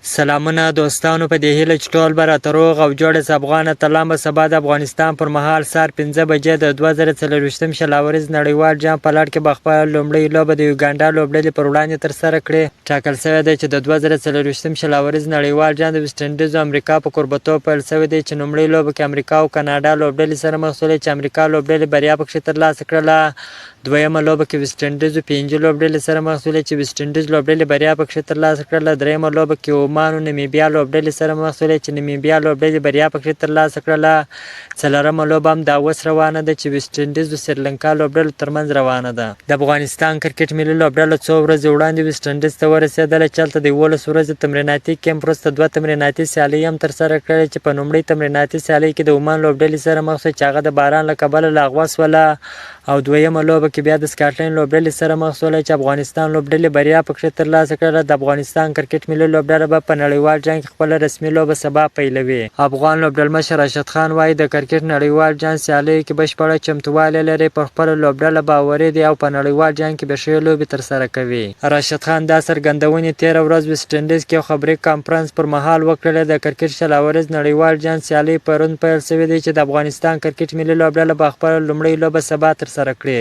سلامونه دوستانو، په دې هیله چې ټول به راته روغ او جوړ یاست. افغان اتلان به سبا د افغانستان پر مهال سهار 5 بجې د 2024 شلاوريز نړیوال جام په لړ کې به خپله لومړۍ لوبه د یوګانډا لوبډلې پر وړاندې ترسره کړي. ټاکل شوې ده چې د 2024 شلاوريز نړیوال جام د ویسټ انډیز او امریکا په کوربهتوب پیل شوی دی، چې لومړۍ لوبه کې امریکا او کاناډا لوبډلې سره مخ شولې، چې امریکا لوبډلې بریا پکښې ترلاسه کړله. دویمه لوبه کې ویسټ انډیز او فینجي لوبډلې سره مخ شولې، چې ویسټ انډیز لوبډلې بریا پکښې ترلاسه کړله. دریمه لوبه کې عمان او نمیبیا لوبډلې سره مخ شولې، چې نمیبیا لوبډلې بریا پکښې ترلاسه کړله. څلورمه لوبه هم دا اوس روانه ده، چې ویسټ انډیز او سریلانکا لوبډلو ترمنځ روانه ده. د افغانستان کرکټ ملي لوبډله څو ورځې وړاندې ویسټ انډیز ته ورسېدله، چې هلته د 11 ورځې تمریناتي کیمپ وروسته 2 تمریناتي سیالۍ هم ترسره کړې، چې په لومړۍ تمریناتي سیالۍ کې د عمان لوبډلې سره مخ شوه، چې هغه د باران له کبله لغوه شوله. او دویمه لوبه کې بیا د سکاټلند لوبډلې سره مخ شوله، چې افغانستان لوبډلې بریا پکښې ترلاسه کړله. د افغانستان کرکټ ملي لوبډله به په نړیوال جام کې خپله رسمي لوبه سبا پیلوي. افغان لوبډلمشر راشد خان وایي د کرکټ نړیوال جام سیالیو کې بشپړه چمتووالی لري، پر خپله لوبډله باوري دی او په نړیوال جام کې به ښې لوبې ترسره کوي. راشد خان دا څرګندونې تېره ورځ ویسټ انډیز کې یو خبري کانفرنس پر مهال وکړلې. د کرکټ شلاوريز نړیوال جام سیالۍ پرون پیل شوې دي، چې د افغانستان کرکټ ملي لوبډله به خپله لومړۍ لوبه سبا ترسره کړي.